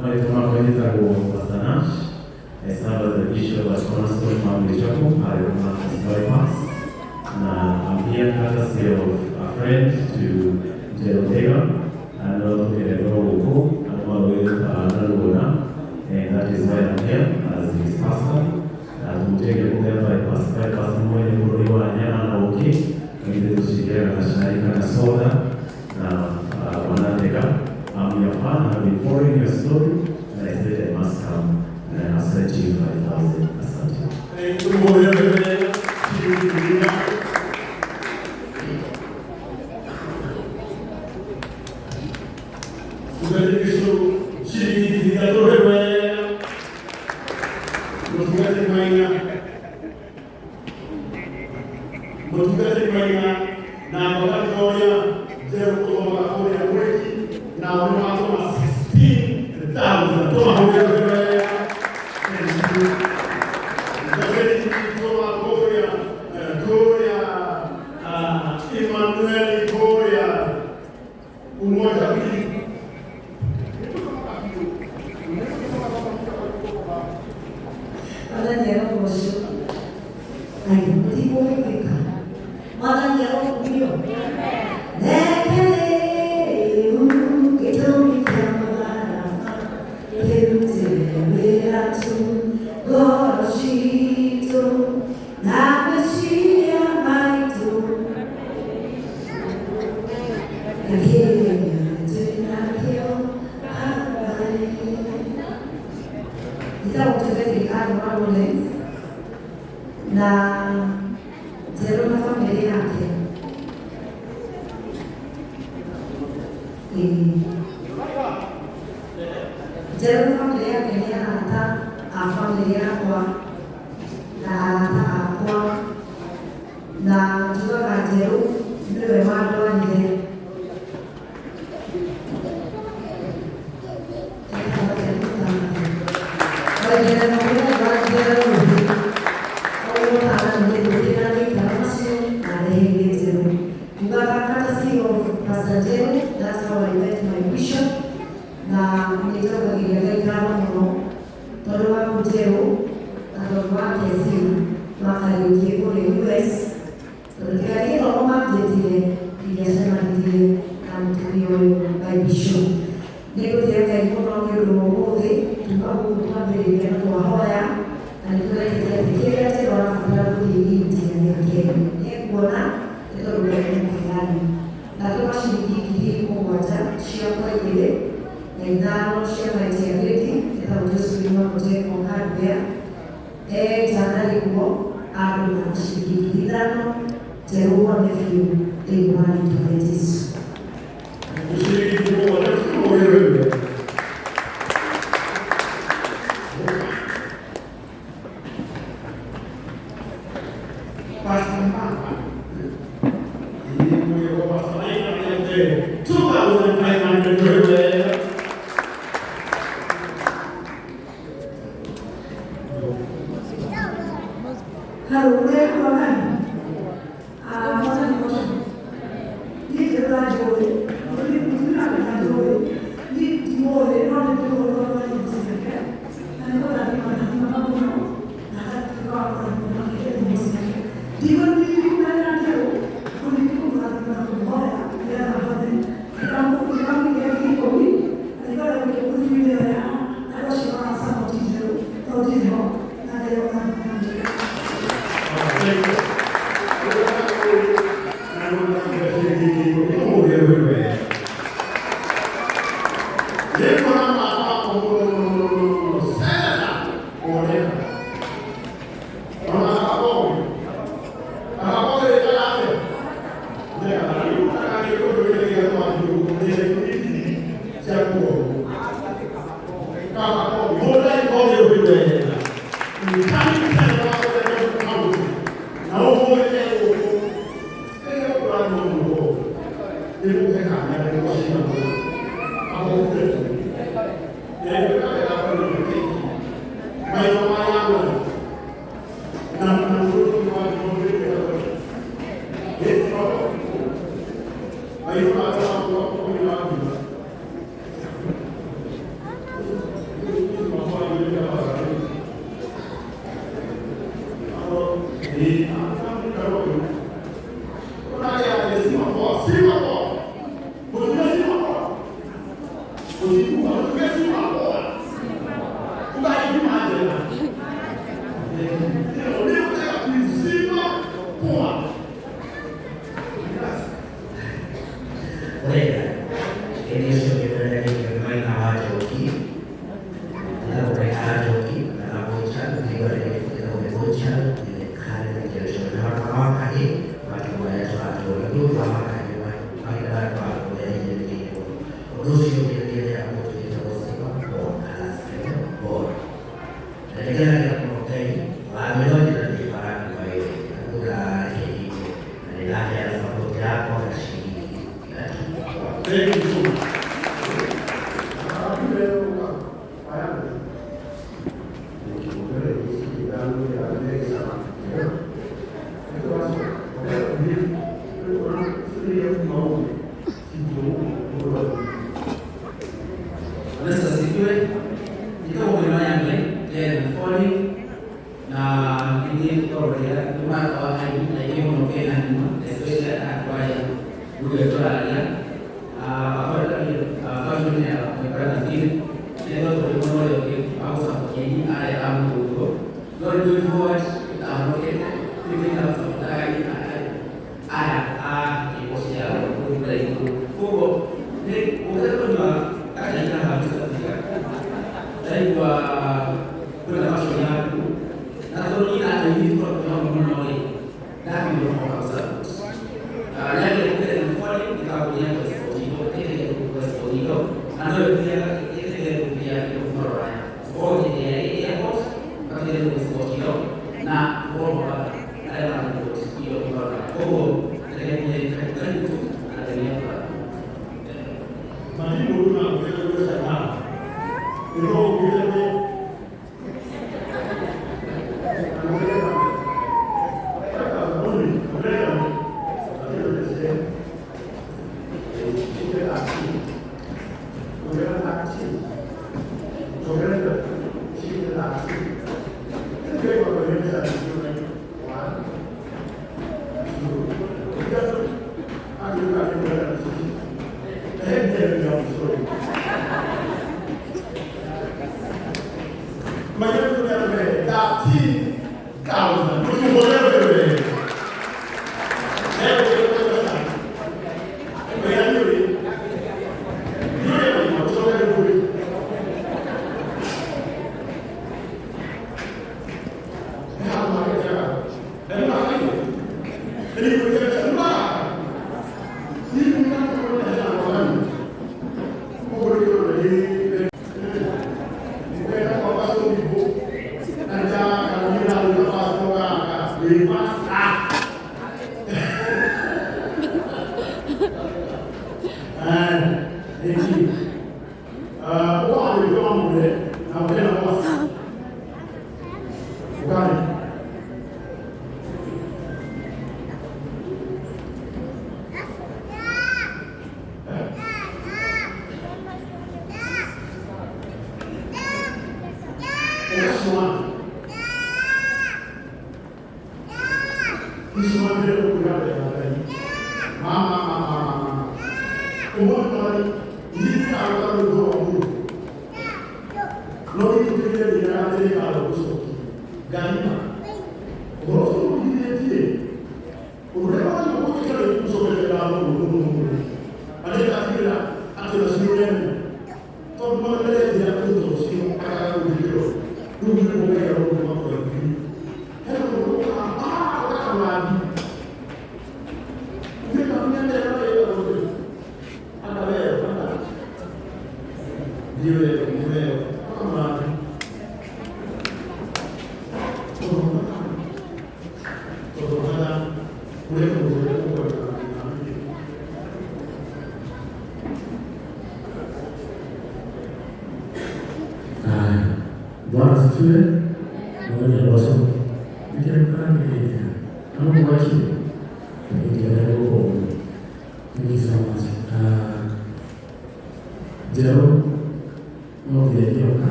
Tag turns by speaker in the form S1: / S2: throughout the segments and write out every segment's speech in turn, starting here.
S1: I serve as the Bishop at Cornerstone Family Chapel, Marcus Bypass. I'm here courtesy of a friend to Jerotega, and also Kerego, and that is why I'm here as his pastor. I'm taking there bypass mwenye kuliwa nyama na uki, ili tushirikiane na shirika na soda na wanateka. I'm your fan, I've been following your story, and I said I must come. And I'll send you 5,000. Asante.
S2: Thank you.
S3: That's how I met my bishop. Na nilitoka Kigali kama mno. Tolwa kujeo. Tolwa kesi. Makali kule US. Kigali kama mjeti biashara ndiye kamtumio by bishop. Niko tayari kwa kuongoza tukapo kubadilika kwa haya. Na nilikuwa tayari wanafunza kujiingia yake. Kuona ndio ndani. Na kama shiriki hii kwa shia kwa ile na idano shia kwa integrity ita ujuzi wa kujenga hardware jana liko hapo na shiriki idano teua nefiu imani tumejisu shiriki kwa wewe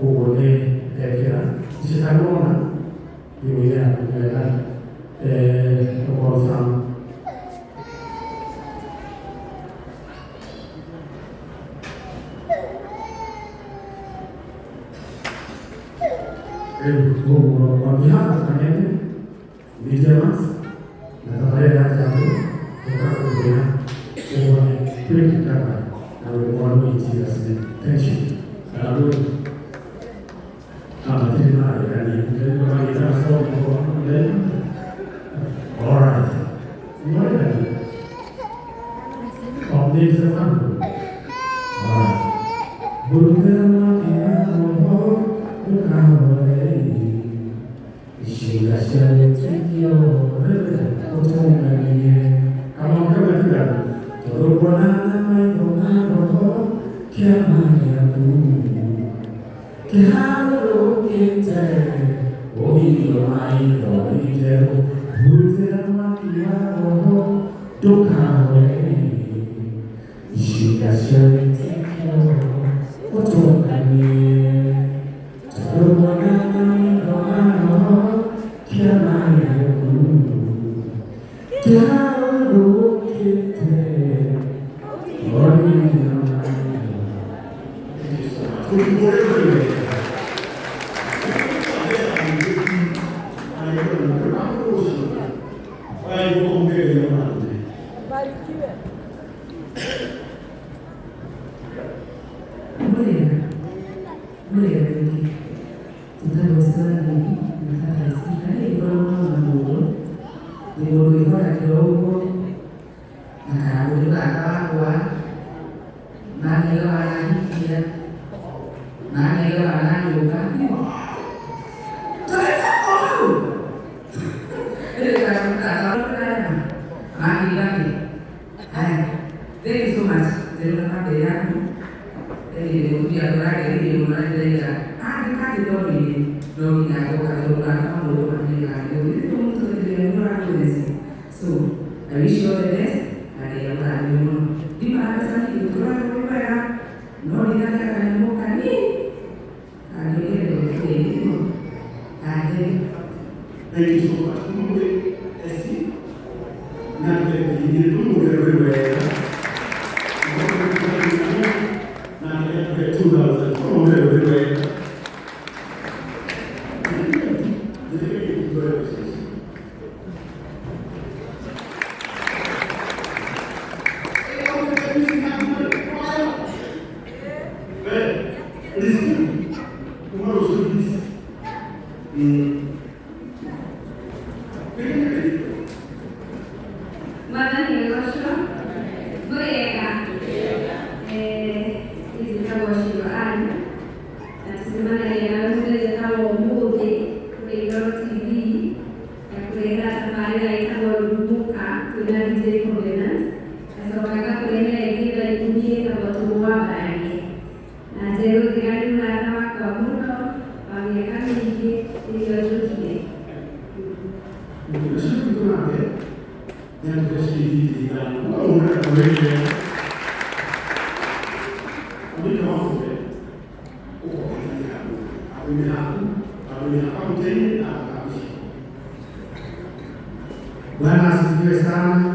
S2: ubone tekera chikanona yuya yuya okolfam on behalf of Canadian Vigilance, Natalaia Jatu, Tokakuya, ubone kweli kama na ubone Jesus name. Thank you. Alright. Bwana asifiwe sana.